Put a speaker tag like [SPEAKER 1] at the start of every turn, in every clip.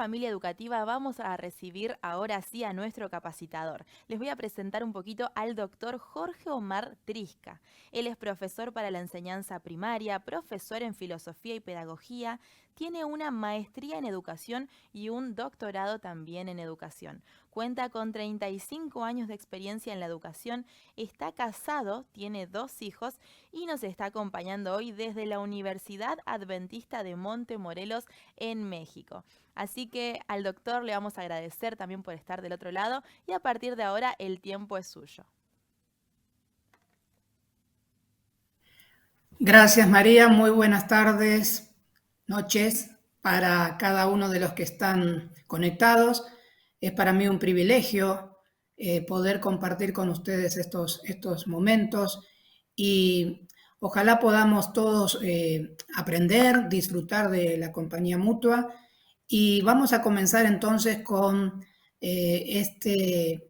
[SPEAKER 1] familia educativa vamos a recibir ahora sí a nuestro capacitador. Les voy a presentar un poquito al doctor Jorge Omar Trisca. Él es profesor para la enseñanza primaria, profesor en filosofía y pedagogía, tiene una maestría en educación y un doctorado también en educación. Cuenta con 35 años de experiencia en la educación, está casado, tiene 2 hijos y nos está acompañando hoy desde la Universidad Adventista de Montemorelos en México. Así que al doctor le vamos a agradecer también por estar del otro lado y a partir de ahora el tiempo es suyo.
[SPEAKER 2] Gracias, María. Muy buenas tardes, noches para cada uno de los que están conectados. Es para mí un privilegio poder compartir con ustedes estos momentos y ojalá podamos todos aprender, disfrutar de la compañía mutua. Y vamos a comenzar entonces con esta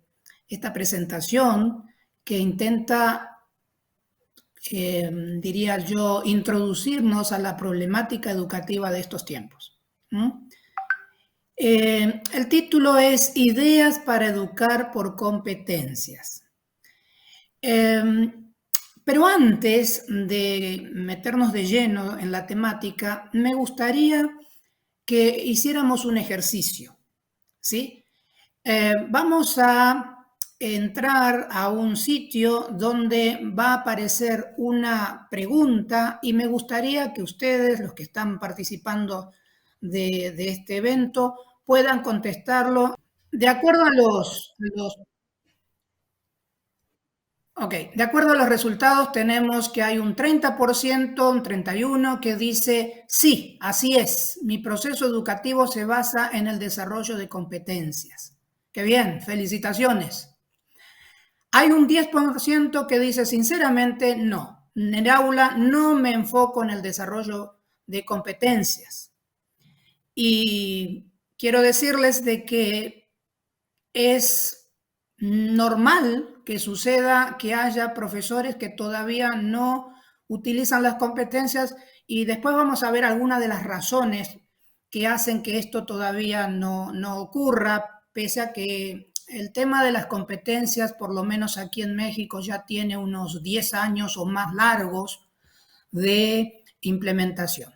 [SPEAKER 2] presentación que intenta diría yo, introducirnos a la problemática educativa de estos tiempos. El título es Ideas para educar por competencias. Pero antes de meternos de lleno en la temática, me gustaría que hiciéramos un ejercicio, ¿sí? Vamos a entrar a un sitio donde va a aparecer una pregunta y me gustaría que ustedes, los que están participando de este evento, puedan contestarlo de acuerdo a de acuerdo a los resultados tenemos que hay un 30%, un 31% que dice sí, así es, mi proceso educativo se basa en el desarrollo de competencias. ¡Qué bien! ¡Felicitaciones! Hay un 10% que dice sinceramente no, en el aula no me enfoco en el desarrollo de competencias. Y quiero decirles de que es normal que suceda que haya profesores que todavía no utilizan las competencias y después vamos a ver algunas de las razones que hacen que esto todavía no ocurra, pese a que el tema de las competencias, por lo menos aquí en México, ya tiene unos 10 años o más largos de implementación.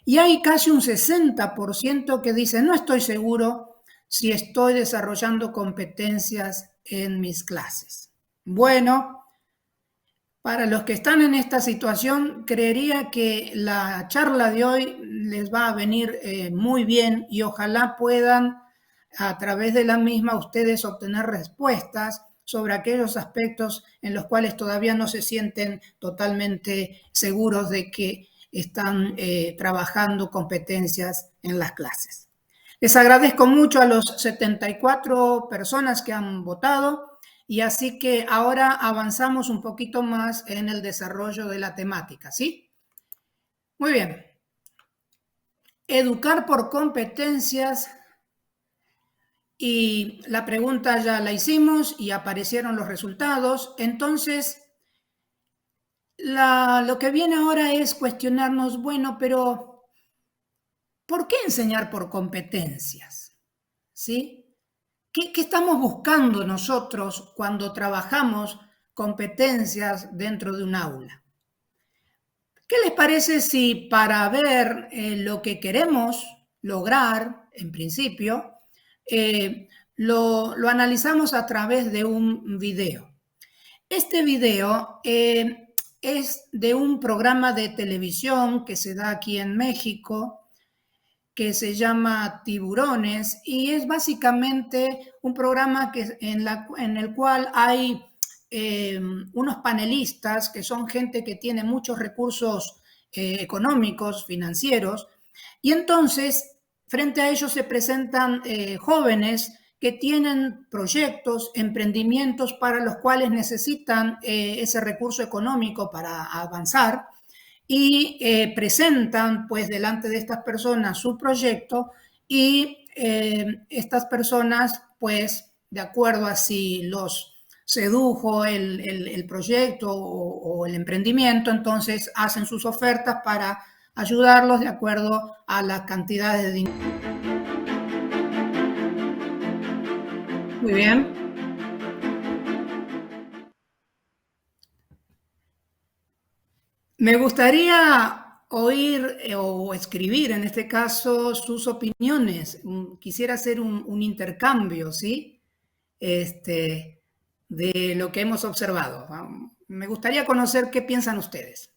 [SPEAKER 2] Y hay casi un 60% que dice, no estoy seguro si estoy desarrollando competencias en mis clases. Bueno, para los que están en esta situación, creería que la charla de hoy les va a venir muy bien y ojalá puedan, a través de la misma, ustedes obtener respuestas sobre aquellos aspectos en los cuales todavía no se sienten totalmente seguros de que están trabajando competencias en las clases. Les agradezco mucho a los 74 personas que han votado y así que ahora avanzamos un poquito más en el desarrollo de la temática, ¿sí? Muy bien. Educar por competencias y la pregunta ya la hicimos y aparecieron los resultados. Entonces, lo que viene ahora es cuestionarnos, bueno, pero ¿por qué enseñar por competencias? ¿Sí? ¿Qué estamos buscando nosotros cuando trabajamos competencias dentro de un aula? ¿Qué les parece si para ver lo que queremos lograr, en principio, lo analizamos a través de un video? Este video es de un programa de televisión que se da aquí en México, que se llama Tiburones y es básicamente un programa en el cual hay unos panelistas que son gente que tiene muchos recursos económicos, financieros, y entonces frente a ellos se presentan jóvenes que tienen proyectos, emprendimientos para los cuales necesitan ese recurso económico para avanzar y presentan pues delante de estas personas su proyecto y estas personas pues de acuerdo a si los sedujo el proyecto o el emprendimiento, entonces hacen sus ofertas para ayudarlos de acuerdo a las cantidades de dinero. Muy bien. Me gustaría oír o escribir, en este caso, sus opiniones. Quisiera hacer un intercambio, ¿sí? De lo que hemos observado. Me gustaría conocer qué piensan ustedes.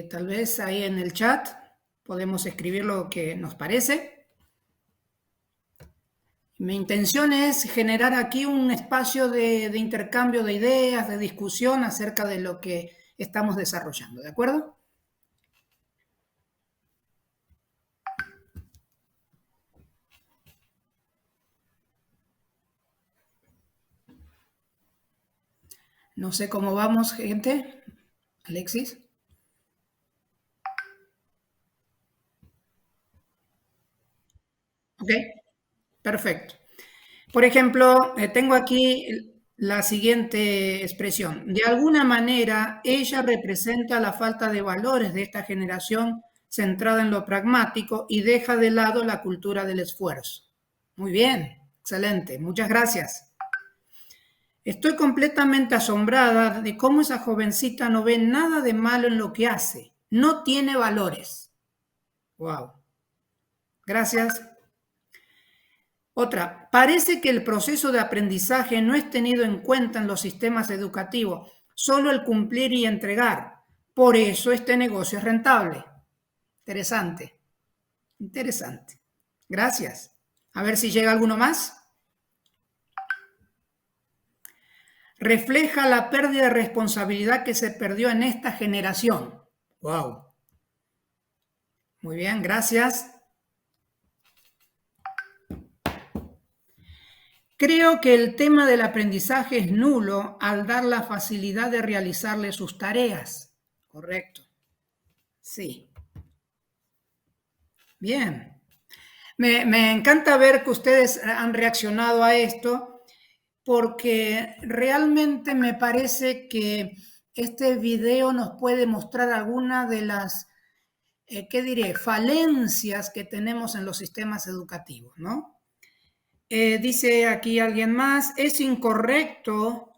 [SPEAKER 2] Tal vez ahí en el chat podemos escribir lo que nos parece. Mi intención es generar aquí un espacio de intercambio de ideas, de discusión acerca de lo que estamos desarrollando, ¿de acuerdo? No sé cómo vamos, gente. Alexis. Ok, perfecto. Por ejemplo, tengo aquí la siguiente expresión. De alguna manera, ella representa la falta de valores de esta generación centrada en lo pragmático y deja de lado la cultura del esfuerzo. Muy bien, excelente, muchas gracias. Estoy completamente asombrada de cómo esa jovencita no ve nada de malo en lo que hace. No tiene valores. Wow. Gracias. Otra, parece que el proceso de aprendizaje no es tenido en cuenta en los sistemas educativos, solo el cumplir y entregar. Por eso este negocio es rentable. Interesante, interesante. Gracias. A ver si llega alguno más. Refleja la pérdida de responsabilidad que se perdió en esta generación. Wow. Muy bien, gracias. Creo que el tema del aprendizaje es nulo al dar la facilidad de realizarle sus tareas. Correcto. Sí. Bien. Me encanta ver que ustedes han reaccionado a esto porque realmente me parece que este video nos puede mostrar alguna de las, ¿qué diré?, falencias que tenemos en los sistemas educativos, ¿no? Dice aquí alguien más, es incorrecto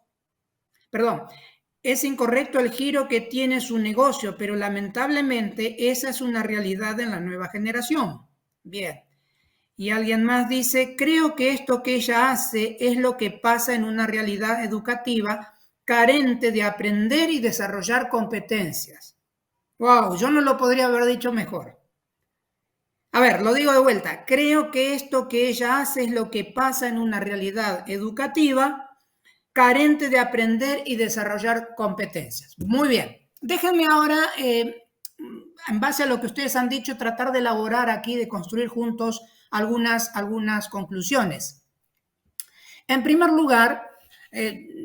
[SPEAKER 2] el giro que tiene su negocio, pero lamentablemente esa es una realidad en la nueva generación. Bien. Y alguien más dice, creo que esto que ella hace es lo que pasa en una realidad educativa carente de aprender y desarrollar competencias. Wow, yo no lo podría haber dicho mejor. A ver, lo digo de vuelta. Creo que esto que ella hace es lo que pasa en una realidad educativa carente de aprender y desarrollar competencias. Muy bien. Déjenme ahora, en base a lo que ustedes han dicho, tratar de elaborar aquí, de construir juntos algunas conclusiones. En primer lugar,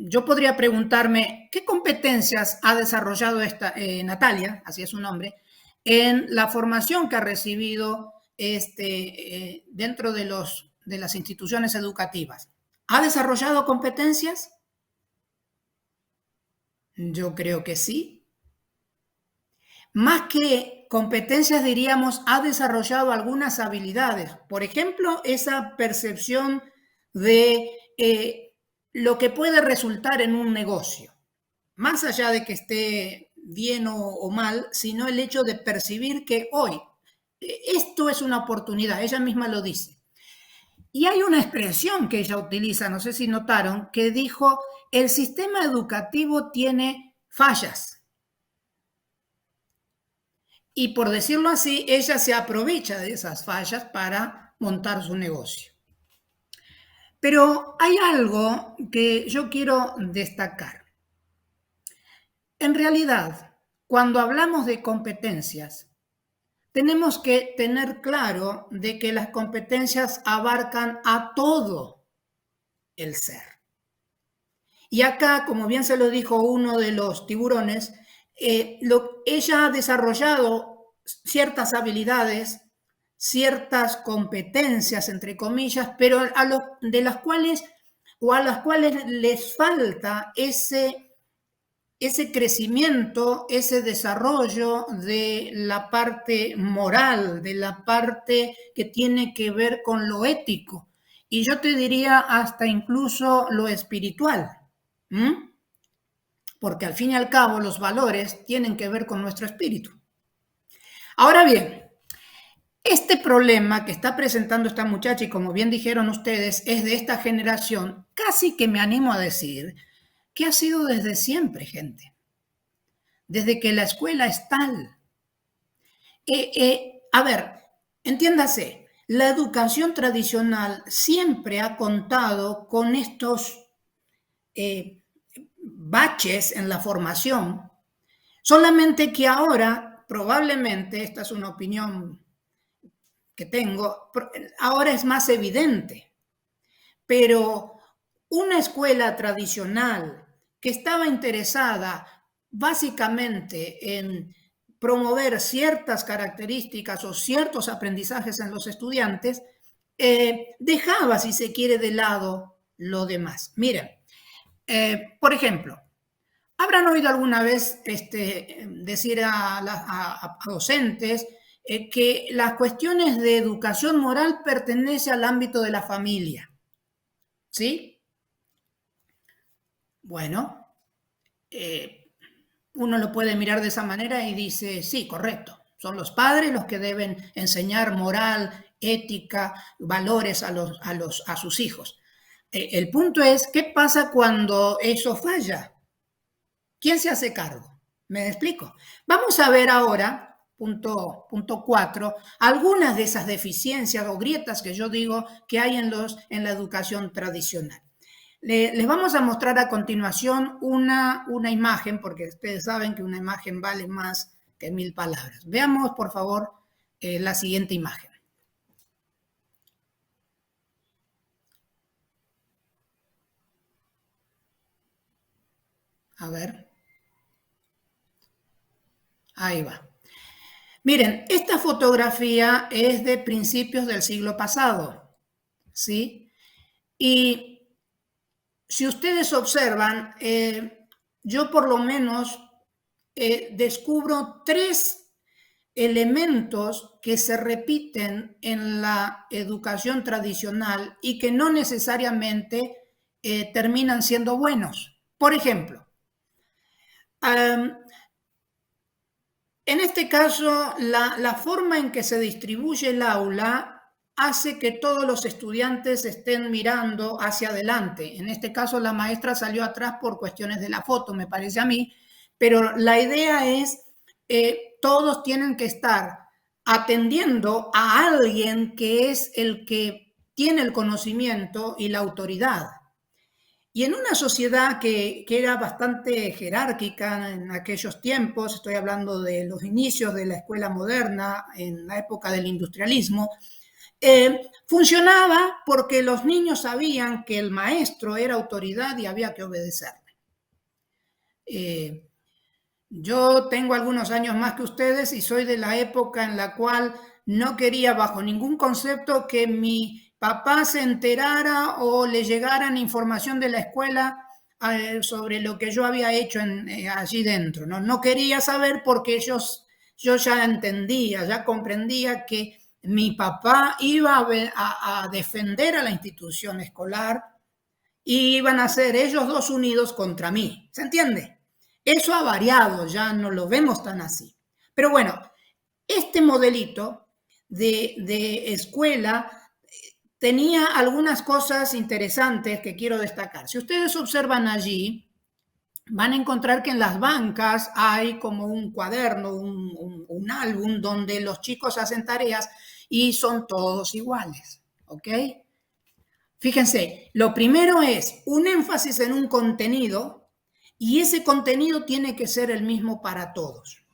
[SPEAKER 2] yo podría preguntarme, ¿qué competencias ha desarrollado Natalia, así es su nombre, en la formación que ha recibido dentro de las instituciones educativas? ¿Ha desarrollado competencias? Yo creo que sí. Más que competencias, diríamos, ha desarrollado algunas habilidades. Por ejemplo, esa percepción de lo que puede resultar en un negocio. Más allá de que esté bien o mal, sino el hecho de percibir que hoy esto es una oportunidad. Ella misma lo dice. Y hay una expresión que ella utiliza, no sé si notaron, que dijo, el sistema educativo tiene fallas. Y por decirlo así, ella se aprovecha de esas fallas para montar su negocio. Pero hay algo que yo quiero destacar. En realidad, cuando hablamos de competencias, tenemos que tener claro de que las competencias abarcan a todo el ser. Y acá, como bien se lo dijo uno de los tiburones, ella ha desarrollado ciertas habilidades, ciertas competencias, entre comillas, pero a las cuales les falta ese crecimiento, ese desarrollo de la parte moral, de la parte que tiene que ver con lo ético, y yo te diría hasta incluso lo espiritual, porque al fin y al cabo los valores tienen que ver con nuestro espíritu. Ahora bien, este problema que está presentando esta muchacha, y como bien dijeron ustedes, es de esta generación, casi que me animo a decir que ha sido desde siempre, gente. Desde que la escuela es tal. A ver, entiéndase, la educación tradicional siempre ha contado con estos baches en la formación, solamente que ahora, probablemente, esta es una opinión que tengo, ahora es más evidente, pero una escuela tradicional que estaba interesada básicamente en promover ciertas características o ciertos aprendizajes en los estudiantes, dejaba, si se quiere, de lado lo demás. Miren, por ejemplo, ¿habrán oído alguna vez decir a docentes que las cuestiones de educación moral pertenecen al ámbito de la familia? ¿Sí? Bueno, uno lo puede mirar de esa manera y dice, sí, correcto, son los padres los que deben enseñar moral, ética, valores a sus hijos. El punto es, ¿qué pasa cuando eso falla? ¿Quién se hace cargo? ¿Me explico? Vamos a ver ahora, punto 4, algunas de esas deficiencias o grietas que yo digo que hay en la educación tradicional. Les vamos a mostrar a continuación una imagen, porque ustedes saben que una imagen vale más que 1000 palabras. Veamos, por favor, la siguiente imagen. A ver. Ahí va. Miren, esta fotografía es de principios del siglo pasado, ¿sí? Y si ustedes observan, yo por lo menos descubro 3 elementos que se repiten en la educación tradicional y que no necesariamente terminan siendo buenos. Por ejemplo, en este caso, la forma en que se distribuye el aula hace que todos los estudiantes estén mirando hacia adelante. En este caso, la maestra salió atrás por cuestiones de la foto, me parece a mí, pero la idea es, todos tienen que estar atendiendo a alguien que es el que tiene el conocimiento y la autoridad. Y en una sociedad que era bastante jerárquica en aquellos tiempos, estoy hablando de los inicios de la escuela moderna, en la época del industrialismo, funcionaba porque los niños sabían que el maestro era autoridad y había que obedecerle. Yo tengo algunos años más que ustedes y soy de la época en la cual no quería bajo ningún concepto que mi papá se enterara o le llegaran información de la escuela sobre lo que yo había hecho allí dentro. No quería saber porque yo ya entendía, ya comprendía que mi papá iba a defender a la institución escolar y iban a ser ellos dos unidos contra mí. ¿Se entiende? Eso ha variado, ya no lo vemos tan así. Pero bueno, este modelito de escuela tenía algunas cosas interesantes que quiero destacar. Si ustedes observan allí, van a encontrar que en las bancas hay como un cuaderno, un álbum donde los chicos hacen tareas y son todos iguales, ¿ok? Fíjense, lo primero es un énfasis en un contenido y ese contenido tiene que ser el mismo para todos.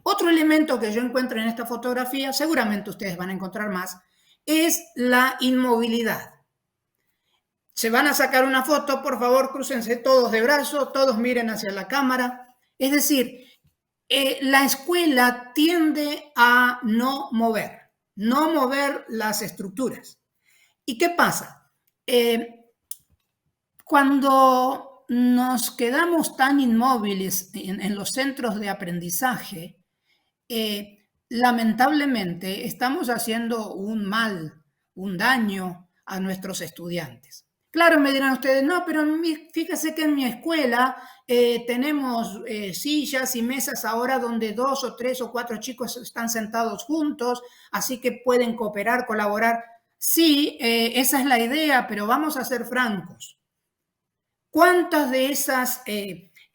[SPEAKER 2] Otro elemento que yo encuentro en esta fotografía, seguramente ustedes van a encontrar más, es la inmovilidad. Se van a sacar una foto, por favor, crúcense todos de brazo, todos miren hacia la cámara. Es decir, la escuela tiende a no mover las estructuras. ¿Y qué pasa? Cuando cuando nos quedamos tan inmóviles en los centros de aprendizaje, lamentablemente estamos haciendo un mal, un daño a nuestros estudiantes. Claro, me dirán ustedes, no, pero fíjese que en mi escuela tenemos sillas y mesas ahora donde 2 o 3 o 4 chicos están sentados juntos, así que pueden cooperar, colaborar. Sí, esa es la idea, pero vamos a ser francos. ¿Cuántas de esas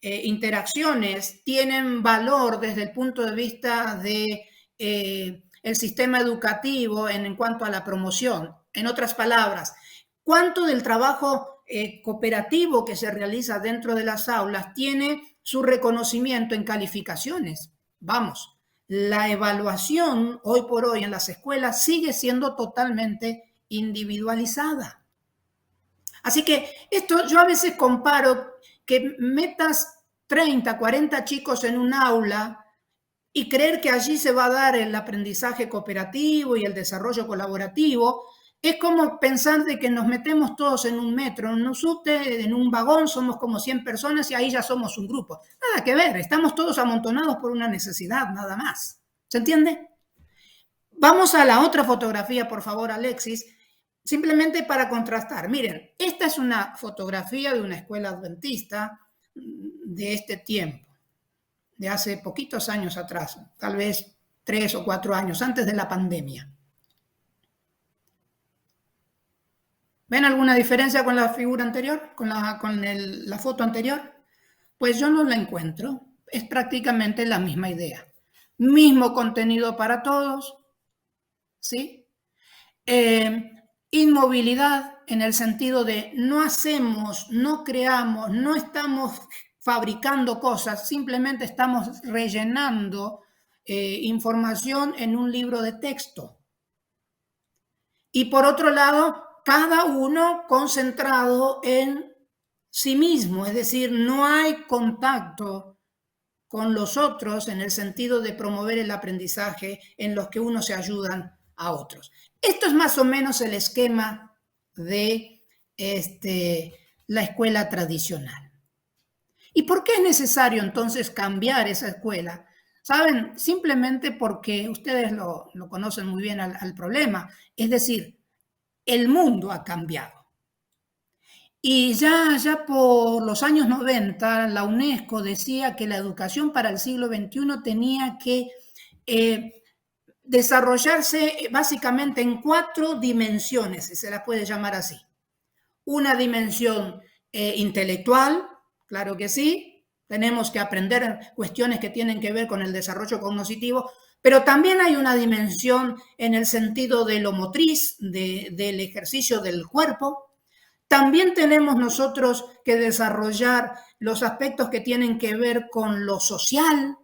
[SPEAKER 2] interacciones tienen valor desde el punto de vista de el sistema educativo en cuanto a la promoción? En otras palabras, ¿cuánto del trabajo cooperativo que se realiza dentro de las aulas tiene su reconocimiento en calificaciones? Vamos, la evaluación hoy por hoy en las escuelas sigue siendo totalmente individualizada. Así que esto yo a veces comparo que metas 30, 40 chicos en un aula y creer que allí se va a dar el aprendizaje cooperativo y el desarrollo colaborativo, es como pensar de que nos metemos todos en un metro, en un subte, en un vagón, somos como 100 personas y ahí ya somos un grupo. Nada que ver, estamos todos amontonados por una necesidad, nada más. ¿Se entiende? Vamos a la otra fotografía, por favor, Alexis, simplemente para contrastar. Miren, esta es una fotografía de una escuela adventista de este tiempo, de hace poquitos años atrás, tal vez 3 o 4 años, antes de la pandemia. ¿Ven alguna diferencia con la figura anterior, con la foto anterior? Pues yo no la encuentro. Es prácticamente la misma idea. Mismo contenido para todos, ¿sí? Inmovilidad en el sentido de no hacemos, no creamos, no estamos fabricando cosas, simplemente estamos rellenando información en un libro de texto. Y por otro lado, cada uno concentrado en sí mismo, es decir, no hay contacto con los otros en el sentido de promover el aprendizaje en los que unos se ayudan a otros. Esto es más o menos el esquema de la escuela tradicional. ¿Y por qué es necesario entonces cambiar esa escuela? ¿Saben? Simplemente porque ustedes lo conocen muy bien al problema. Es decir, el mundo ha cambiado. Y ya por los años 90, la UNESCO decía que la educación para el siglo XXI tenía que desarrollarse básicamente en 4 dimensiones, si se las puede llamar así. Una dimensión intelectual, claro que sí, tenemos que aprender cuestiones que tienen que ver con el desarrollo cognitivo, pero también hay una dimensión en el sentido de lo motriz, del ejercicio del cuerpo. También tenemos nosotros que desarrollar los aspectos que tienen que ver con lo social,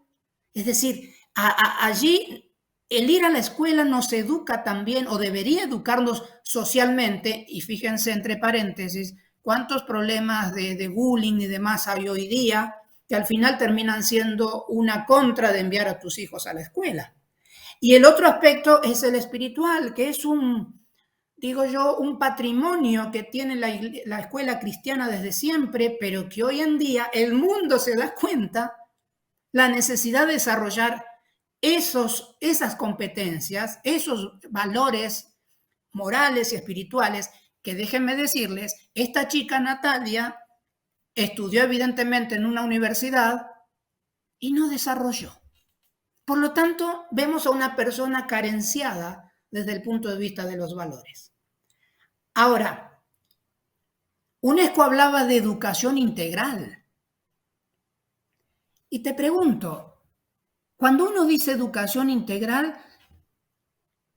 [SPEAKER 2] es decir, allí el ir a la escuela nos educa también, o debería educarnos socialmente, y fíjense entre paréntesis, cuántos problemas de bullying y demás hay hoy día, que al final terminan siendo una contra de enviar a tus hijos a la escuela. Y el otro aspecto es el espiritual, que es un patrimonio que tiene la escuela cristiana desde siempre, pero que hoy en día el mundo se da cuenta la necesidad de desarrollar esas competencias, esos valores morales y espirituales que, déjenme decirles, esta chica Natalia estudió evidentemente en una universidad y no desarrolló. Por lo tanto, vemos a una persona carenciada desde el punto de vista de los valores. Ahora, UNESCO hablaba de educación integral. Y te pregunto, cuando uno dice educación integral,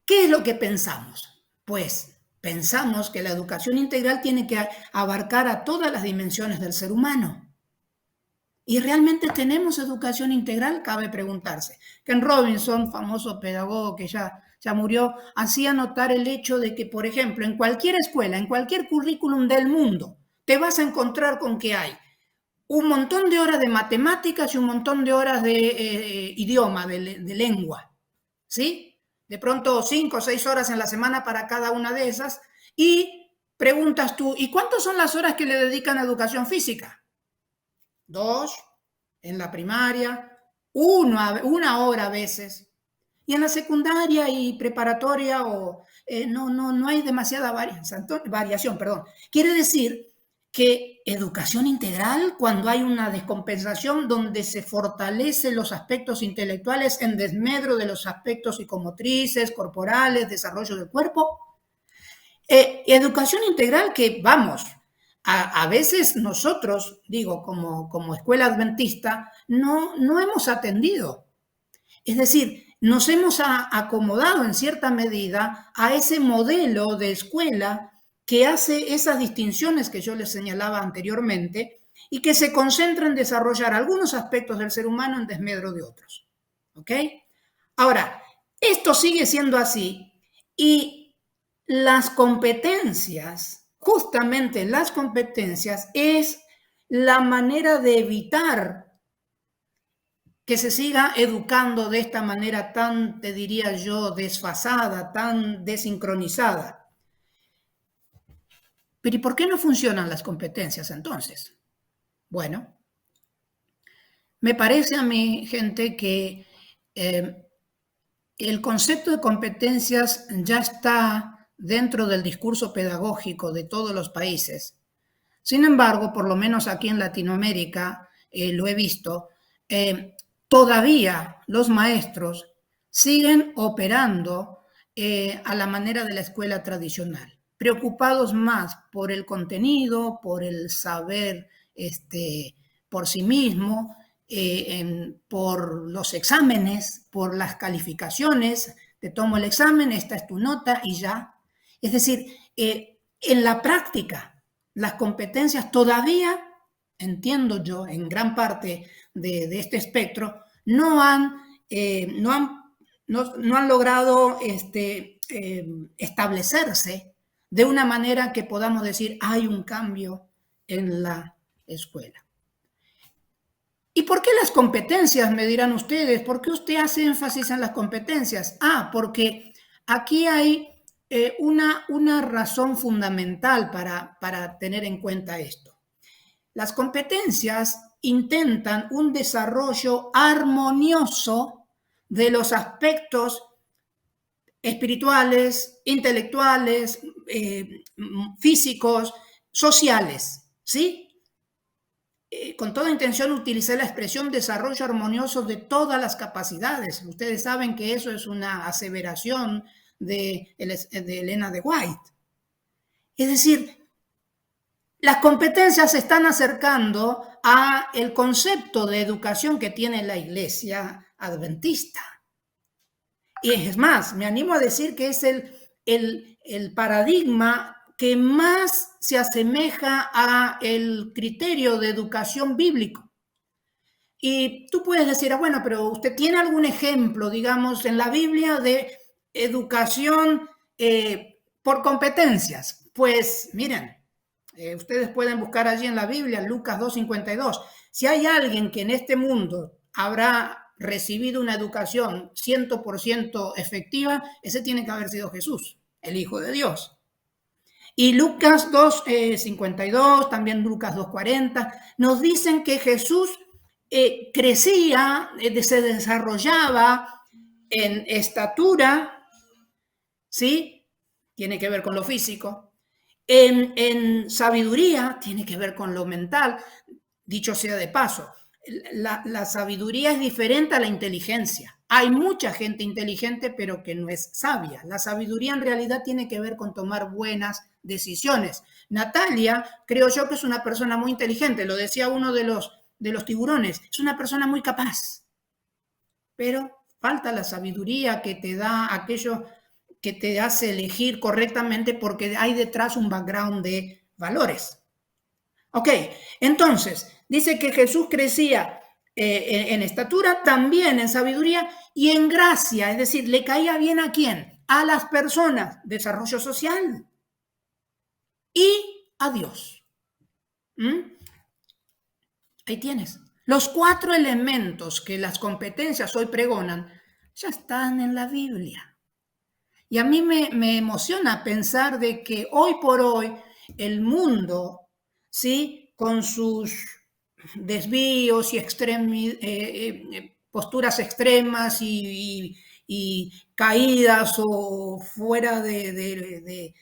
[SPEAKER 2] ¿qué es lo que pensamos? Pues pensamos que la educación integral tiene que abarcar a todas las dimensiones del ser humano. ¿Y realmente tenemos educación integral? Cabe preguntarse. Ken Robinson, famoso pedagogo que ya murió, hacía notar el hecho de que, por ejemplo, en cualquier escuela, en cualquier currículum del mundo, te vas a encontrar con que hay un montón de horas de matemáticas y un montón de horas de idioma, de lengua, ¿sí? De pronto 5 o 6 horas en la semana para cada una de esas, y preguntas tú, ¿y cuántas son las horas que le dedican a educación física? 2 en la primaria, una hora a veces. Y en la secundaria y preparatoria no hay demasiada variación. Quiere decir que educación integral, cuando hay una descompensación donde se fortalecen los aspectos intelectuales en desmedro de los aspectos psicomotrices, corporales, desarrollo del cuerpo. Educación integral que, vamos, a veces nosotros, digo, como escuela adventista, no hemos atendido. Es decir, nos hemos acomodado en cierta medida a ese modelo de escuela que hace esas distinciones que yo les señalaba anteriormente y que se concentra en desarrollar algunos aspectos del ser humano en desmedro de otros. ¿Ok? Ahora, esto sigue siendo así y las competencias, justamente las competencias, es la manera de evitar que se siga educando de esta manera tan, te diría yo, desfasada, tan desincronizada. Pero ¿y por qué no funcionan las competencias entonces? Bueno, me parece a mí, gente, que el concepto de competencias ya está dentro del discurso pedagógico de todos los países. Sin embargo, por lo menos aquí en Latinoamérica, lo he visto, todavía los maestros siguen operando a la manera de la escuela tradicional, preocupados más por el contenido, por el saber por sí mismo, por los exámenes, por las calificaciones. Te tomo el examen, esta es tu nota y ya. Es decir, en la práctica, las competencias todavía, entiendo yo, en gran parte de este espectro, no han logrado establecerse de una manera que podamos decir hay un cambio en la escuela. ¿Y por qué las competencias, me dirán ustedes? ¿Por qué usted hace énfasis en las competencias? Porque aquí hay una razón fundamental para tener en cuenta esto. Las competencias intentan un desarrollo armonioso de los aspectos espirituales, intelectuales, físicos, sociales, ¿sí? Con toda intención utilicé la expresión desarrollo armonioso de todas las capacidades. Ustedes saben que eso es una aseveración de Elena de White. Es decir, las competencias se están acercando a el concepto de educación que tiene la Iglesia adventista. Y es más, me animo a decir que es el paradigma que más se asemeja a el criterio de educación bíblico. Y tú puedes decir, bueno, pero ¿usted tiene algún ejemplo, digamos, en la Biblia de educación por competencias? Pues miren, ustedes pueden buscar allí en la Biblia, Lucas 2:52. Si hay alguien que en este mundo habrá recibido una educación 100% efectiva, ese tiene que haber sido Jesús, el Hijo de Dios. Y Lucas 2:52, también Lucas 2:40, nos dicen que Jesús crecía, se desarrollaba en estatura, ¿sí? Tiene que ver con lo físico. En sabiduría, tiene que ver con lo mental. Dicho sea de paso, la sabiduría es diferente a la inteligencia. Hay mucha gente inteligente, pero que no es sabia. La sabiduría en realidad tiene que ver con tomar buenas decisiones. Natalia, creo yo que es una persona muy inteligente, lo decía uno de los tiburones, es una persona muy capaz, pero falta la sabiduría que te da aquello que te hace elegir correctamente porque hay detrás un background de valores. Ok, entonces, dice que Jesús crecía en estatura, también en sabiduría y en gracia, es decir, le caía bien ¿a quién? A las personas, desarrollo social y a Dios. Ahí tienes. Los 4 elementos que las competencias hoy pregonan ya están en la Biblia. Y a mí me emociona pensar de que hoy por hoy el mundo, ¿sí?, con sus desvíos y posturas extremas y caídas o fuera del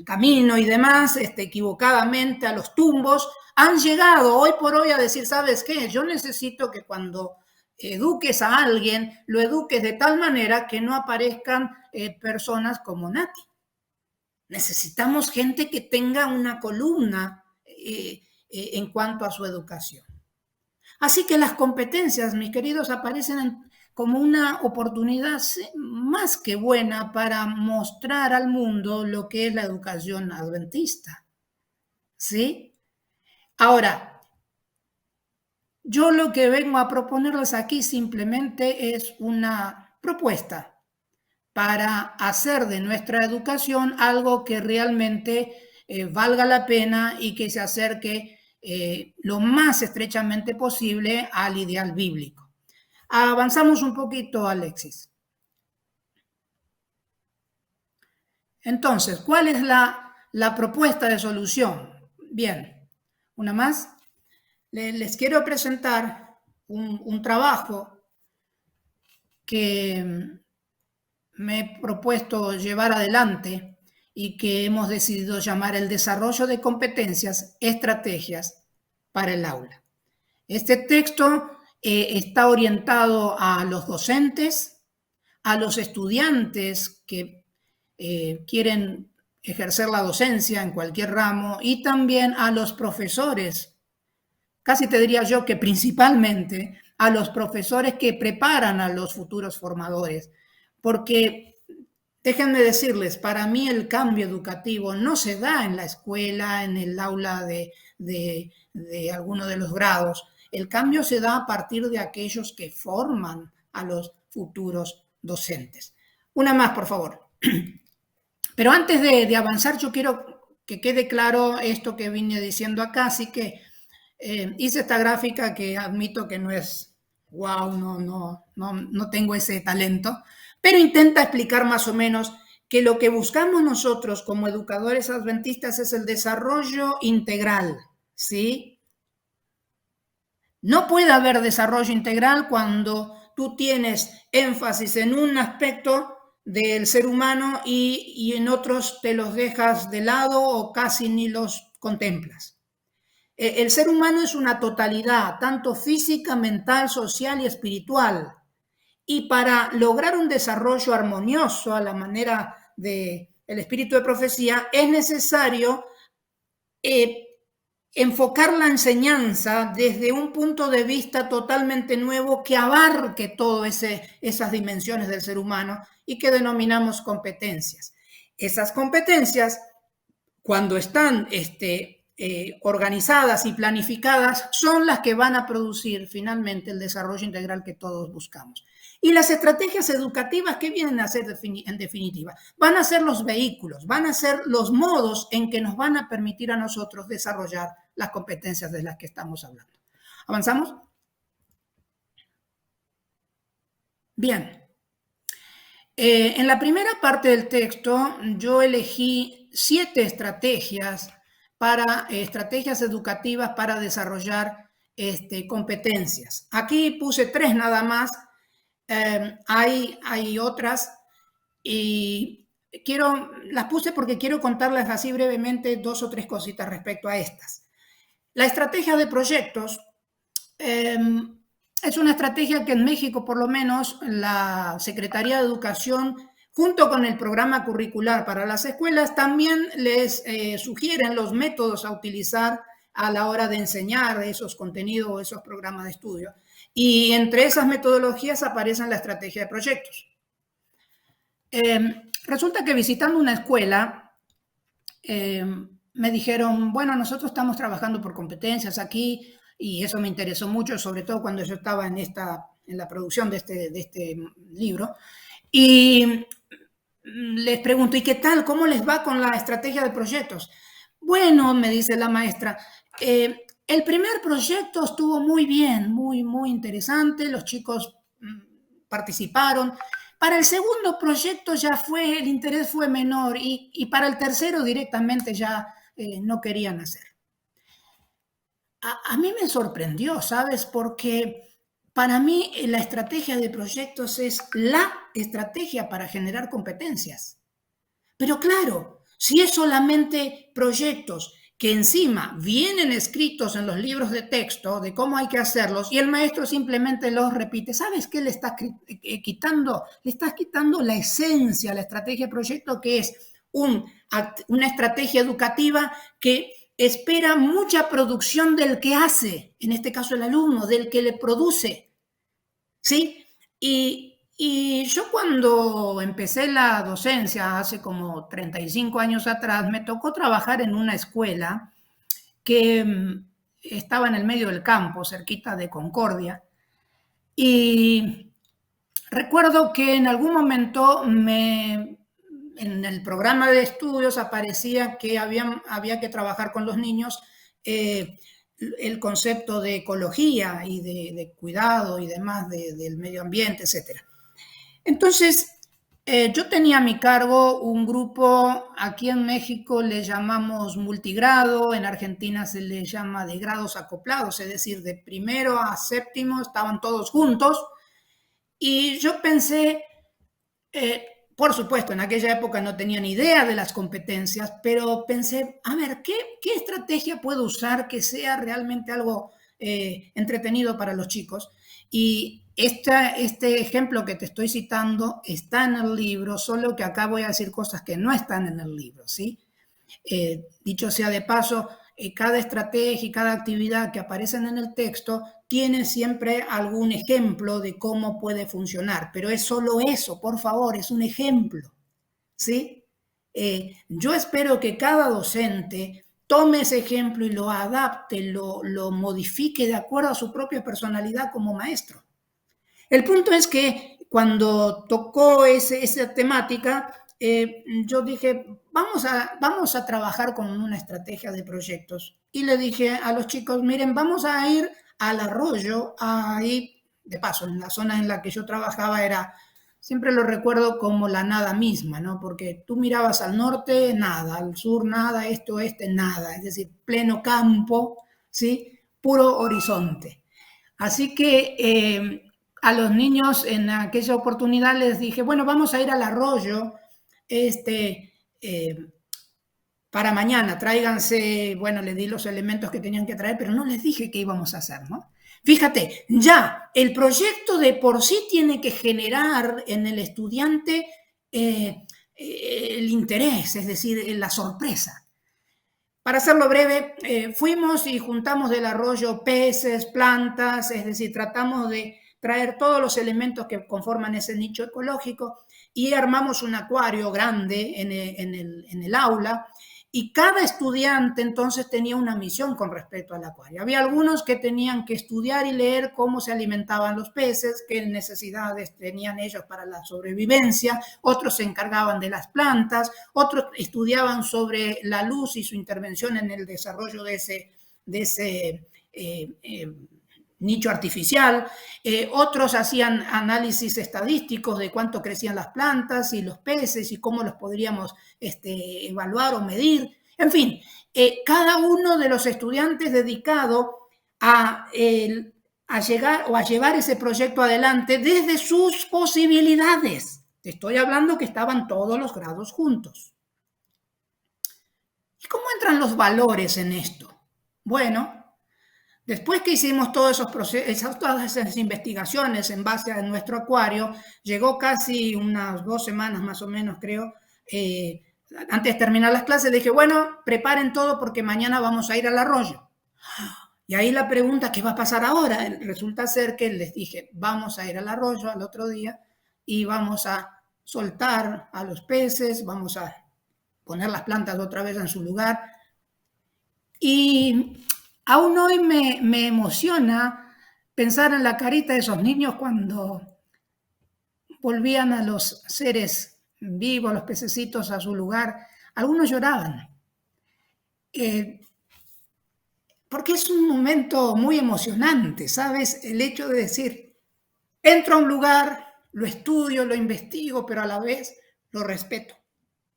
[SPEAKER 2] camino y demás, equivocadamente a los tumbos, han llegado hoy por hoy a decir, ¿sabes qué? Yo necesito que cuando eduques a alguien, lo eduques de tal manera que no aparezcan personas como Nati. Necesitamos gente que tenga una columna en cuanto a su educación. Así que las competencias, mis queridos, aparecen como una oportunidad más que buena para mostrar al mundo lo que es la educación adventista. ¿Sí? Ahora, yo lo que vengo a proponerles aquí simplemente es una propuesta para hacer de nuestra educación algo que realmente valga la pena y que se acerque lo más estrechamente posible al ideal bíblico. Avanzamos un poquito, Alexis. Entonces, ¿cuál es la propuesta de solución? Bien, una más. Les quiero presentar un trabajo que me he propuesto llevar adelante y que hemos decidido llamar el desarrollo de competencias, estrategias para el aula. Este texto está orientado a los docentes, a los estudiantes que quieren ejercer la docencia en cualquier ramo y también a los profesores, casi te diría yo que principalmente a los profesores que preparan a los futuros formadores, porque déjenme decirles, para mí el cambio educativo no se da en la escuela, en el aula de alguno de los grados. El cambio se da a partir de aquellos que forman a los futuros docentes. Una más, por favor. Pero antes de avanzar, yo quiero que quede claro esto que vine diciendo acá, así que hice esta gráfica que admito que no es wow, no tengo ese talento, pero intenta explicar más o menos que lo que buscamos nosotros como educadores adventistas es el desarrollo integral, ¿sí? No puede haber desarrollo integral cuando tú tienes énfasis en un aspecto del ser humano y en otros te los dejas de lado o casi ni los contemplas. El ser humano es una totalidad, tanto física, mental, social y espiritual. Y para lograr un desarrollo armonioso a la manera del espíritu de profecía, es necesario enfocar la enseñanza desde un punto de vista totalmente nuevo que abarque todas esas dimensiones del ser humano y que denominamos competencias. Esas competencias, cuando están organizadas y planificadas, son las que van a producir finalmente el desarrollo integral que todos buscamos. Y las estrategias educativas, ¿qué vienen a hacer en definitiva? Van a ser los vehículos, van a ser los modos en que nos van a permitir a nosotros desarrollar las competencias de las que estamos hablando. ¿Avanzamos? Bien. En la primera parte del texto yo elegí 7 estrategias educativas para desarrollar competencias. Aquí puse 3 nada más. Hay otras y las puse porque quiero contarles así brevemente 2 o 3 cositas respecto a estas. La estrategia de proyectos es una estrategia que en México, por lo menos, la Secretaría de Educación, junto con el programa curricular para las escuelas, también les sugieren los métodos a utilizar a la hora de enseñar esos contenidos o esos programas de estudio. Y entre esas metodologías aparecen la estrategia de proyectos. Resulta que visitando una escuela, me dijeron, bueno, nosotros estamos trabajando por competencias aquí, y eso me interesó mucho, sobre todo cuando yo estaba en la producción de este libro. Y les pregunto, ¿y qué tal? ¿Cómo les va con la estrategia de proyectos? Bueno, me dice la maestra, el primer proyecto estuvo muy bien, muy interesante, los chicos participaron. Para el segundo proyecto el interés fue menor y para el tercero directamente ya no querían hacer. a mí me sorprendió, ¿sabes? Porque para mí la estrategia de proyectos es la estrategia para generar competencias. Pero claro, si es solamente proyectos que encima vienen escritos en los libros de texto de cómo hay que hacerlos y el maestro simplemente los repite, ¿sabes qué le estás quitando? Le estás quitando la esencia, la estrategia de proyecto, que es una estrategia educativa que espera mucha producción del que hace, en este caso el alumno, del que le produce, ¿sí? Y yo cuando empecé la docencia hace como 35 años atrás, me tocó trabajar en una escuela que estaba en el medio del campo, cerquita de Concordia. Y recuerdo que en algún momento en el programa de estudios aparecía que había que trabajar con los niños el concepto de ecología y de cuidado y demás del medio ambiente, etcétera. Entonces, yo tenía a mi cargo un grupo, aquí en México le llamamos multigrado, en Argentina se le llama de grados acoplados, es decir, de primero a séptimo estaban todos juntos. Y yo pensé, por supuesto, en aquella época no tenía ni idea de las competencias, pero pensé, a ver, ¿qué estrategia puedo usar que sea realmente algo entretenido para los chicos? Y este ejemplo que te estoy citando está en el libro, solo que acá voy a decir cosas que no están en el libro, ¿sí? Dicho sea de paso, cada estrategia y cada actividad que aparecen en el texto tiene siempre algún ejemplo de cómo puede funcionar, pero es solo eso, por favor, es un ejemplo, ¿sí? Yo espero que cada docente tome ese ejemplo y lo adapte, lo modifique de acuerdo a su propia personalidad como maestro. El punto es que cuando tocó esa temática, yo dije, vamos a trabajar con una estrategia de proyectos. Y le dije a los chicos, miren, vamos a ir al arroyo, ahí, de paso, en la zona en la que yo trabajaba era, siempre lo recuerdo como la nada misma, ¿no? Porque tú mirabas al norte, nada, al sur, nada, esto, oeste, nada, es decir, pleno campo, ¿sí? Puro horizonte. Así que a los niños en aquella oportunidad les dije, bueno, vamos a ir al arroyo eh, para mañana, tráiganse, bueno, les di los elementos que tenían que traer, pero no les dije qué íbamos a hacer, ¿no? Fíjate, ya el proyecto de por sí tiene que generar en el estudiante el interés, es decir, la sorpresa. Para hacerlo breve, fuimos y juntamos del arroyo peces, plantas, es decir, tratamos de traer todos los elementos que conforman ese nicho ecológico y armamos un acuario grande en el aula y cada estudiante entonces tenía una misión con respecto al acuario. Había algunos que tenían que estudiar y leer cómo se alimentaban los peces, qué necesidades tenían ellos para la sobrevivencia, otros se encargaban de las plantas, otros estudiaban sobre la luz y su intervención en el desarrollo de ese nicho artificial, otros hacían análisis estadísticos de cuánto crecían las plantas y los peces y cómo los podríamos evaluar o medir. En fin, cada uno de los estudiantes dedicado a llegar o a llevar ese proyecto adelante desde sus posibilidades. Te estoy hablando que estaban todos los grados juntos. ¿Y cómo entran los valores en esto? Bueno, después que hicimos todos todas esas investigaciones en base a nuestro acuario, llegó casi unas 2 semanas más o menos, creo. Antes de terminar las clases, le dije, bueno, preparen todo porque mañana vamos a ir al arroyo. Y ahí la pregunta, ¿qué va a pasar ahora? Resulta ser que les dije, vamos a ir al arroyo al otro día y vamos a soltar a los peces, vamos a poner las plantas otra vez en su lugar. Y aún hoy me emociona pensar en la carita de esos niños cuando volvían a los seres vivos, los pececitos a su lugar. Algunos lloraban, porque es un momento muy emocionante, ¿sabes? El hecho de decir, entro a un lugar, lo estudio, lo investigo, pero a la vez lo respeto.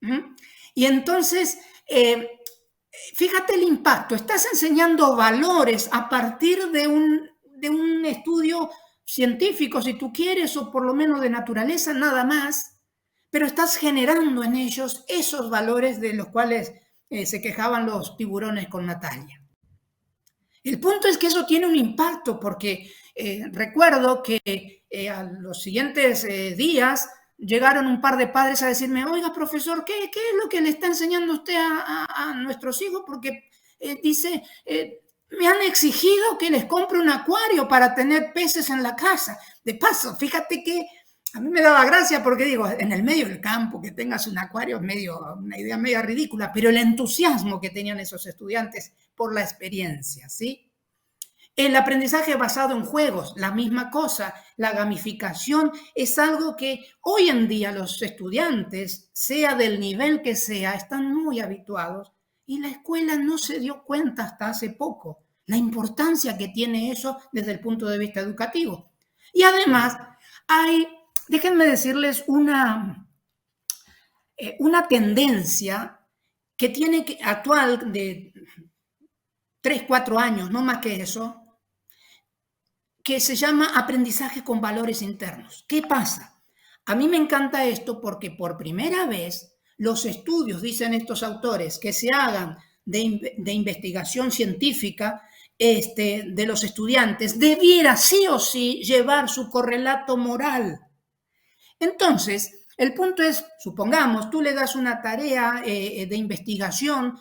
[SPEAKER 2] ¿Mm? Y entonces fíjate el impacto, estás enseñando valores a partir de un estudio científico, si tú quieres, o por lo menos de naturaleza, nada más, pero estás generando en ellos esos valores de los cuales se quejaban los tiburones con Natalia. El punto es que eso tiene un impacto porque recuerdo que a los siguientes días llegaron un par de padres a decirme, oiga, profesor, ¿qué es lo que le está enseñando usted a nuestros hijos? Porque dice, me han exigido que les compre un acuario para tener peces en la casa. De paso, fíjate que a mí me daba gracia porque digo, en el medio del campo que tengas un acuario es una idea medio ridícula, pero el entusiasmo que tenían esos estudiantes por la experiencia, ¿sí? El aprendizaje basado en juegos, la misma cosa, la gamificación es algo que hoy en día los estudiantes, sea del nivel que sea, están muy habituados y la escuela no se dio cuenta hasta hace poco la importancia que tiene eso desde el punto de vista educativo. Y además hay, déjenme decirles, una tendencia que tiene actual de 3, 4 años, no más que eso, que se llama aprendizaje con valores internos. ¿Qué pasa? A mí me encanta esto porque por primera vez los estudios, dicen estos autores, que se hagan de investigación científica de los estudiantes, debiera sí o sí llevar su correlato moral. Entonces, el punto es, supongamos, tú le das una tarea de investigación,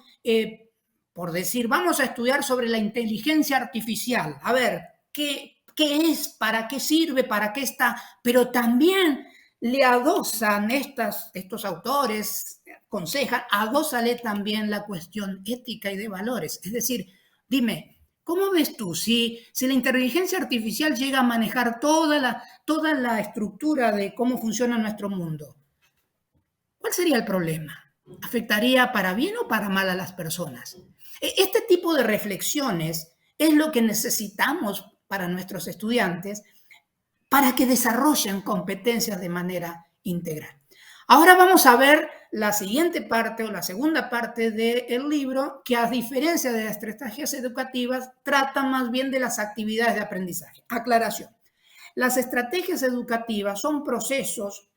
[SPEAKER 2] por decir, vamos a estudiar sobre la inteligencia artificial. A ver, ¿qué es? ¿Para qué sirve? ¿Para qué está? Pero también le adosan estos autores, aconsejan, adósale también la cuestión ética y de valores. Es decir, dime, ¿cómo ves tú? Si la inteligencia artificial llega a manejar toda la estructura de cómo funciona nuestro mundo, ¿cuál sería el problema? ¿Afectaría para bien o para mal a las personas? Este tipo de reflexiones es lo que necesitamos para nuestros estudiantes para que desarrollen competencias de manera integral. Ahora vamos a ver la siguiente parte o la segunda parte del libro, que a diferencia de las estrategias educativas, trata más bien de las actividades de aprendizaje. Aclaración. Las estrategias educativas son procesos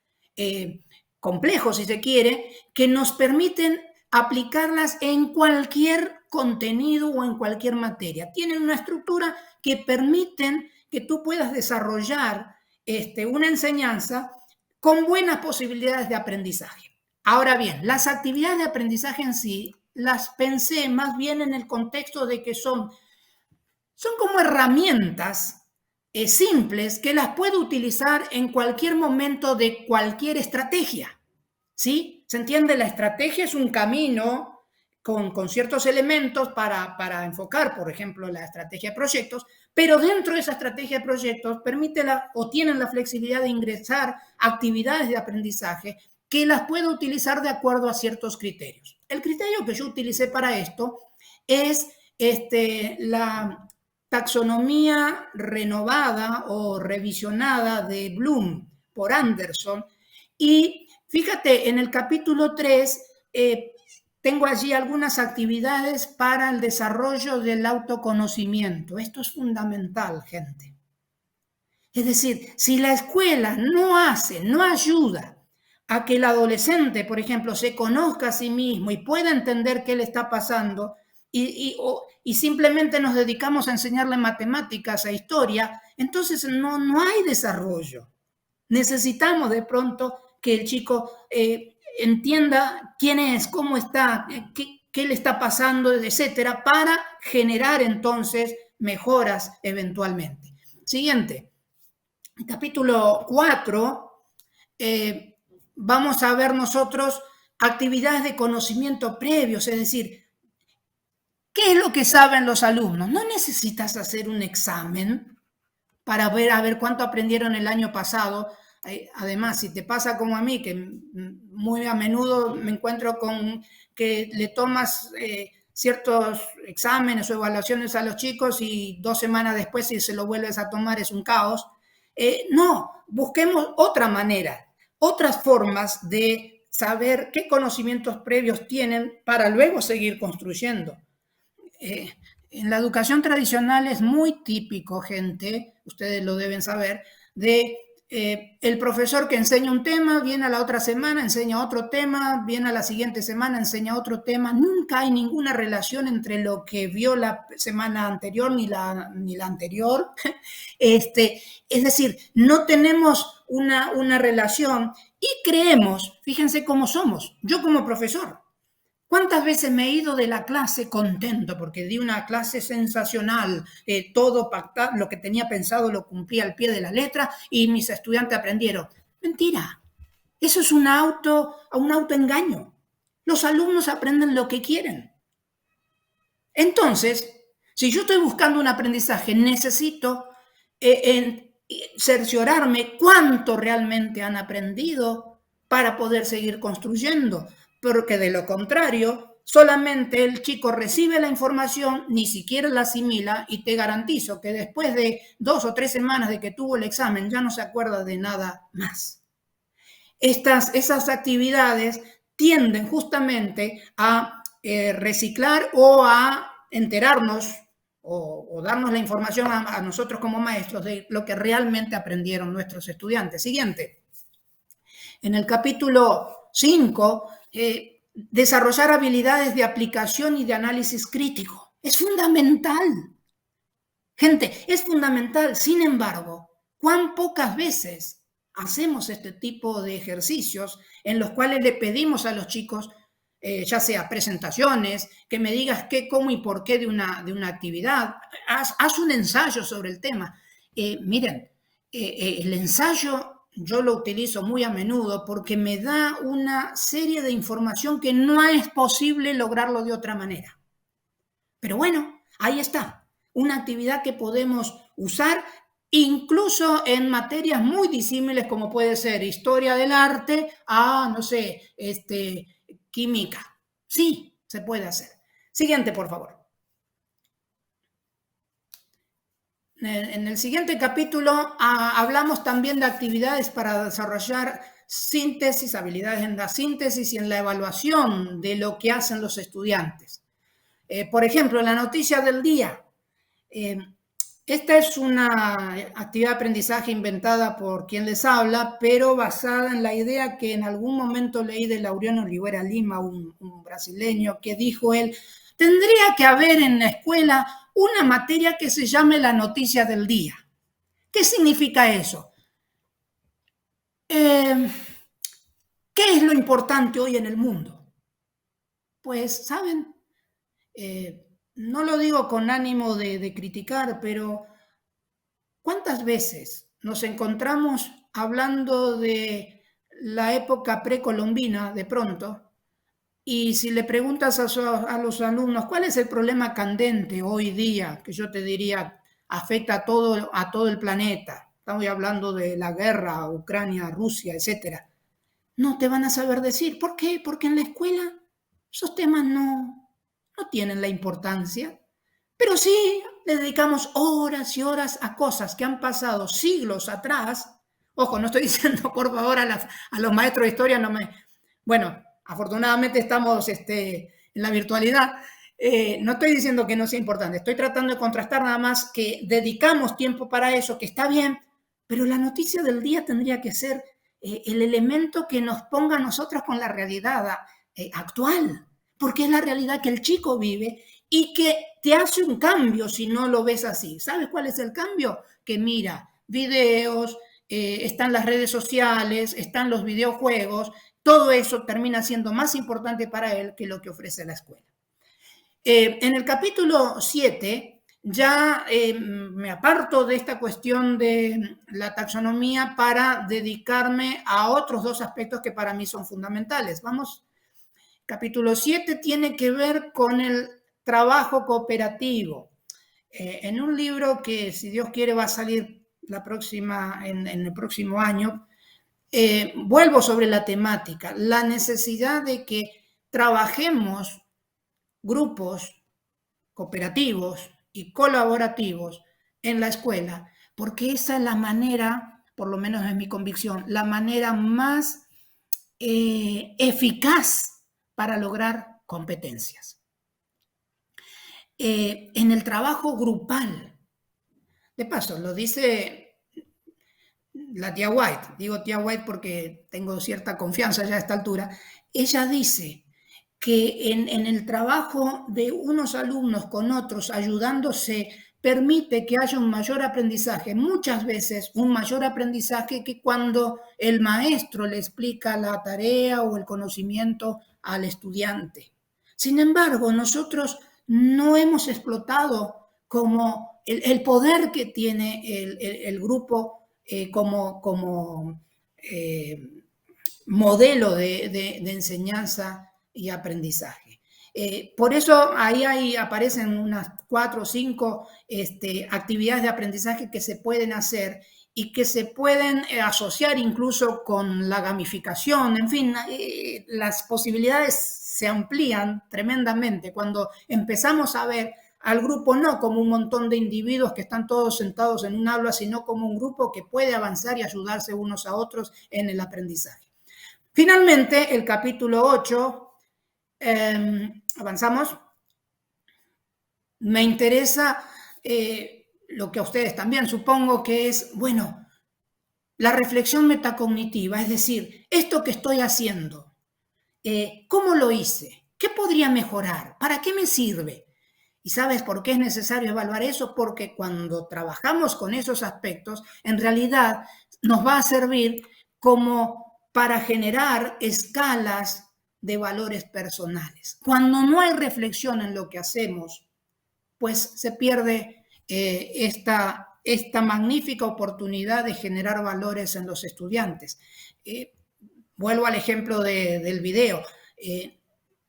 [SPEAKER 2] complejos, si se quiere, que nos permiten aplicarlas en cualquier contenido o en cualquier materia. Tienen una estructura que permiten que tú puedas desarrollar una enseñanza con buenas posibilidades de aprendizaje. Ahora bien, las actividades de aprendizaje en sí las pensé más bien en el contexto de que son como herramientas simples que las puedo utilizar en cualquier momento de cualquier estrategia. ¿Sí? ¿Se entiende? La estrategia es un camino con ciertos elementos para enfocar, por ejemplo, la estrategia de proyectos, pero dentro de esa estrategia de proyectos tienen la flexibilidad de ingresar actividades de aprendizaje que las puedo utilizar de acuerdo a ciertos criterios. El criterio que yo utilicé para esto es la taxonomía renovada o revisionada de Bloom por Anderson. Y fíjate, en el capítulo 3 tengo allí algunas actividades para el desarrollo del autoconocimiento. Esto es fundamental, gente. Es decir, si la escuela no ayuda a que el adolescente, por ejemplo, se conozca a sí mismo y pueda entender qué le está pasando, y simplemente nos dedicamos a enseñarle matemáticas e historia, entonces no hay desarrollo. Necesitamos de pronto que el chico entienda quién es, cómo está, qué le está pasando, etcétera, para generar entonces mejoras eventualmente. Siguiente, capítulo 4, vamos a ver nosotros actividades de conocimiento previos, es decir, ¿qué es lo que saben los alumnos? No necesitas hacer un examen para ver a ver cuánto aprendieron el año pasado. Además, si te pasa como a mí, que muy a menudo me encuentro con que le tomas ciertos exámenes o evaluaciones a los chicos y 2 semanas después, si se lo vuelves a tomar, es un caos. No, busquemos otra manera, otras formas de saber qué conocimientos previos tienen para luego seguir construyendo. En la educación tradicional es muy típico, gente, ustedes lo deben saber, de el profesor que enseña un tema, viene a la otra semana, enseña otro tema, viene a la siguiente semana, enseña otro tema. Nunca hay ninguna relación entre lo que vio la semana anterior ni la anterior. Es decir, no tenemos una relación y creemos, fíjense cómo somos, yo como profesor, ¿cuántas veces me he ido de la clase contento porque di una clase sensacional, todo pactado, lo que tenía pensado lo cumplí al pie de la letra y mis estudiantes aprendieron? Mentira, eso es un autoengaño. Los alumnos aprenden lo que quieren. Entonces, si yo estoy buscando un aprendizaje, necesito cerciorarme cuánto realmente han aprendido para poder seguir construyendo, porque de lo contrario, solamente el chico recibe la información, ni siquiera la asimila y te garantizo que después de 2 o 3 semanas de que tuvo el examen ya no se acuerda de nada más. Esas actividades tienden justamente a reciclar o a enterarnos o darnos la información a nosotros como maestros de lo que realmente aprendieron nuestros estudiantes. Siguiente. En el capítulo 5, desarrollar habilidades de aplicación y de análisis crítico. Es fundamental. Gente, es fundamental. Sin embargo, ¿cuán pocas veces hacemos este tipo de ejercicios en los cuales le pedimos a los chicos, ya sea presentaciones, que me digas qué, cómo y por qué de una actividad? Haz un ensayo sobre el tema. Miren, el ensayo yo lo utilizo muy a menudo porque me da una serie de información que no es posible lograrlo de otra manera. Pero bueno, ahí está, una actividad que podemos usar incluso en materias muy disímiles como puede ser historia del arte a, no sé, química. Sí, se puede hacer. Siguiente, por favor. En el siguiente capítulo hablamos también de actividades para desarrollar síntesis, habilidades en la síntesis y en la evaluación de lo que hacen los estudiantes. Por ejemplo, la noticia del día. Esta es una actividad de aprendizaje inventada por quien les habla, pero basada en la idea que en algún momento leí de Laureano Rivera Lima, un brasileño, que dijo él, tendría que haber en la escuela una materia que se llame la noticia del día. ¿Qué significa eso? ¿Qué es lo importante hoy en el mundo? Pues, ¿saben? No lo digo con ánimo de criticar, pero ¿cuántas veces nos encontramos hablando de la época precolombina de pronto? Y si le preguntas a los alumnos, ¿cuál es el problema candente hoy día? Que yo te diría, afecta a todo el planeta. Estamos hablando de la guerra, Ucrania, Rusia, etc. No te van a saber decir. ¿Por qué? Porque en la escuela esos temas no tienen la importancia. Pero sí le dedicamos horas y horas a cosas que han pasado siglos atrás. Ojo, no estoy diciendo, por favor, a los maestros de historia, no me... Bueno, afortunadamente estamos en la virtualidad. No estoy diciendo que no sea importante, estoy tratando de contrastar nada más que dedicamos tiempo para eso, que está bien, pero la noticia del día tendría que ser el elemento que nos ponga a nosotros con la realidad actual, porque es la realidad que el chico vive y que te hace un cambio si no lo ves así. ¿Sabes cuál es el cambio? Que mira, videos, están las redes sociales, están los videojuegos, todo eso termina siendo más importante para él que lo que ofrece la escuela. En el capítulo 7 ya me aparto de esta cuestión de la taxonomía para dedicarme a otros 2 aspectos que para mí son fundamentales. Vamos, capítulo 7 tiene que ver con el trabajo cooperativo. En un libro que, si Dios quiere, va a salir en el próximo año, vuelvo sobre la temática, la necesidad de que trabajemos grupos cooperativos y colaborativos en la escuela, porque esa es la manera, por lo menos es mi convicción, la manera más eficaz para lograr competencias. En el trabajo grupal, de paso, lo dice la tía White, digo tía White porque tengo cierta confianza ya a esta altura, ella dice que en el trabajo de unos alumnos con otros ayudándose permite que haya un mayor aprendizaje, muchas veces un mayor aprendizaje que cuando el maestro le explica la tarea o el conocimiento al estudiante. Sin embargo, nosotros no hemos explotado como el poder que tiene el grupo como modelo de enseñanza y aprendizaje. Por eso ahí aparecen unas 4 o 5 actividades de aprendizaje que se pueden hacer y que se pueden asociar incluso con la gamificación. En fin, las posibilidades se amplían tremendamente cuando empezamos a ver al grupo no como un montón de individuos que están todos sentados en un aula, sino como un grupo que puede avanzar y ayudarse unos a otros en el aprendizaje. Finalmente, el capítulo 8, avanzamos. Me interesa lo que a ustedes también supongo que es, bueno, la reflexión metacognitiva, es decir, esto que estoy haciendo, ¿cómo lo hice? ¿Qué podría mejorar? ¿Para qué me sirve? ¿Y sabes por qué es necesario evaluar eso? Porque cuando trabajamos con esos aspectos, en realidad nos va a servir como para generar escalas de valores personales. Cuando no hay reflexión en lo que hacemos, pues se pierde esta magnífica oportunidad de generar valores en los estudiantes. Vuelvo al ejemplo del video.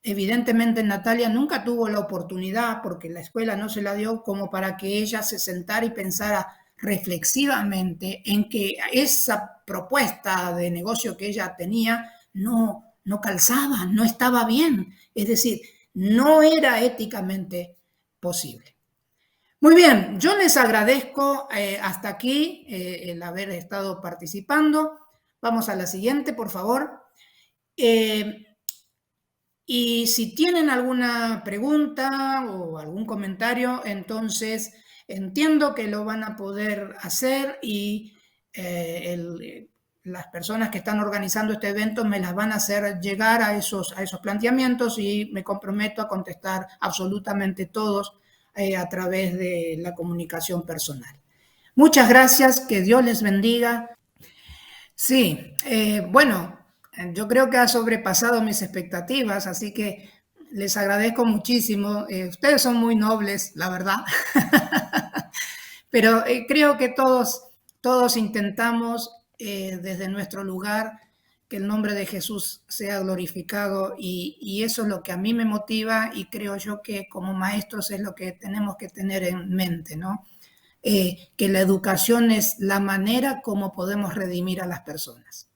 [SPEAKER 2] Evidentemente Natalia nunca tuvo la oportunidad, porque la escuela no se la dio, como para que ella se sentara y pensara reflexivamente en que esa propuesta de negocio que ella tenía no calzaba, no estaba bien. Es decir, no era éticamente posible. Muy bien, yo les agradezco hasta aquí el haber estado participando. Vamos a la siguiente, por favor. Y si tienen alguna pregunta o algún comentario, entonces entiendo que lo van a poder hacer y las personas que están organizando este evento me las van a hacer llegar a esos planteamientos y me comprometo a contestar absolutamente todos a través de la comunicación personal. Muchas gracias, que Dios les bendiga. Sí, bueno, yo creo que ha sobrepasado mis expectativas, así que les agradezco muchísimo. Ustedes son muy nobles, la verdad, pero creo que todos intentamos desde nuestro lugar que el nombre de Jesús sea glorificado y eso es lo que a mí me motiva y creo yo que como maestros es lo que tenemos que tener en mente, ¿no? Que la educación es la manera como podemos redimir a las personas.